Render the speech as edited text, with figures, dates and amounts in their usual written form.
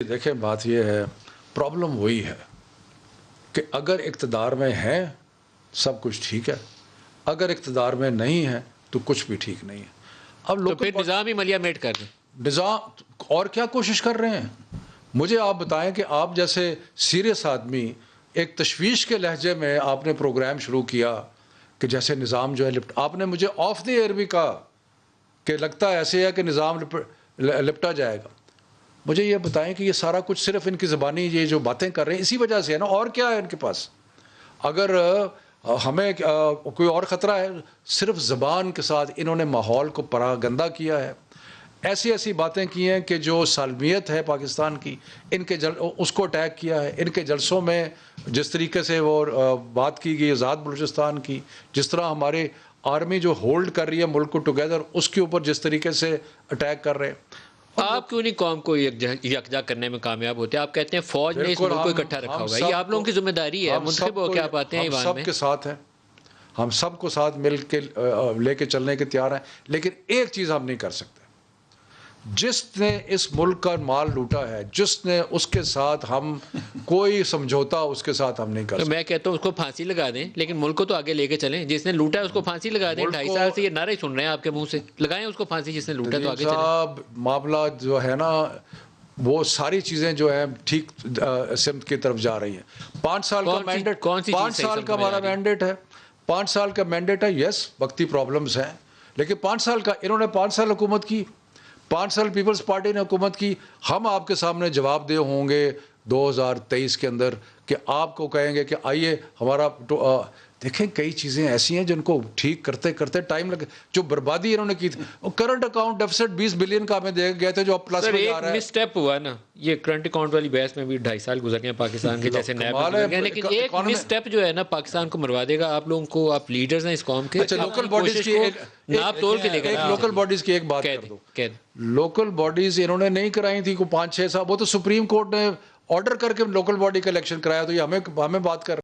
دیکھیں بات یہ ہے، پرابلم وہی ہے کہ اگر اقتدار میں ہیں سب کچھ ٹھیک ہے، اگر اقتدار میں نہیں ہے تو کچھ بھی ٹھیک نہیں ہے۔ اب تو پھر نظام ہی ملیا میٹ کر دیں۔ نظام اور کیا کوشش کر رہے ہیں؟ مجھے آپ بتائیں کہ آپ جیسے سیریس آدمی ایک تشویش کے لہجے میں آپ نے پروگرام شروع کیا کہ جیسے نظام جو ہے آپ نے مجھے آف دی ایئر بھی کہا کہ لگتا ایسے ہے کہ نظام لپٹا جائے گا۔ مجھے یہ بتائیں کہ یہ سارا کچھ صرف ان کی زبانی یہ جو باتیں کر رہے ہیں اسی وجہ سے ہے نا، اور کیا ہے ان کے پاس؟ اگر ہمیں کوئی اور خطرہ ہے، صرف زبان کے ساتھ انہوں نے ماحول کو گندہ کیا ہے، ایسی ایسی باتیں کی ہیں کہ جو سالمیت ہے پاکستان کی، ان کے اس کو اٹیک کیا ہے۔ ان کے جلسوں میں جس طریقے سے وہ بات کی گئی آزاد بلوچستان کی، جس طرح ہمارے آرمی جو ہولڈ کر رہی ہے ملک کو ٹوگیدر، اس کے اوپر جس طریقے سے اٹیک کر رہے ہیں۔ آپ کیوں نہیں قوم کو یکجا کرنے میں کامیاب ہوتے ہیں؟ آپ کہتے ہیں فوج نے اس ملک کو اکٹھا رکھا ہوا ہے، یہ آپ لوگوں کی ذمہ داری ہے، منتخب ہو کے آپ آتے ہیں ایوان میں۔ ہم سب کے ساتھ ہیں، ہم سب کو ساتھ مل کے لے کے چلنے کے تیار ہیں، لیکن ایک چیز ہم نہیں کر سکتے، جس نے اس ملک کا مال لوٹا ہے، جس نے اس کے ساتھ ہم کوئی سمجھوتا اس کے ساتھ ہم نہیں کر سکتے۔ میں کہتا ہوں اس کو پھانسی لگا دیں، لیکن ملک کو تو آگے لے کے چلیں۔ جس نے لوٹا ہے اس کو پھانسی لگا دیں۔ 2.5 سال سے یہ نعرے سن رہے ہیں آپ کے منہ سے، لگائیں اس کو پھانسی جس نے لوٹا تو آگے چلیں۔ صاحب معاملہ جو ہے نا وہ ساری چیزیں جو ہیں ٹھیک سمت کی طرف جا رہی ہیں۔ 5 سال کا مینڈیٹ، 5 سال کا ہمارا مینڈیٹ ہے، 5 سال کا مینڈیٹ ہے۔ یس وقتی پرابلمز ہیں، لیکن 5 سال کا انہوں نے 5 سال حکومت کی، 5 سال پیپلز پارٹی نے حکومت کی۔ ہم آپ کے سامنے جواب دہ ہوں گے 2023 کے اندر کہ آپ کو کہیں گے کہ آئیے ہمارا دیکھیں کئی چیزیں ایسی ہیں جن کو ٹھیک کرتے کرتے ٹائم لگے۔ جو بربادی انہوں نے کی تھی، کرنٹ اکاؤنٹ ڈیفیسٹ 20 بلین کا ہمیں دے گئے تھے جو اب پلس میں جا رہا ہے۔ ایک مس سٹیپ ہوا نا، یہ کرنٹ اکاؤنٹ والی بحث میں بھی 2.5 سال گزر گئے پاکستان کے، جیسے نیب میں گزر گئے، لیکن ایک مس سٹیپ جو ہے نا پاکستان کو مروا دے گا۔ آپ لوگوں کو، آپ لیڈرز ہیں اس قوم کے، اچھا لوکل باڈیز کی ناپ تول کے لے کر لوکل باڈیز کی ایک بات کر دو۔ لوکل باڈیز انہوں نے نہیں کرائی تھی کو 5-6 سال، وہ تو سپریم کورٹ نے آرڈر کر کے لوکل باڈی کا الیکشن کرایا، تو یہ ہمیں بات کر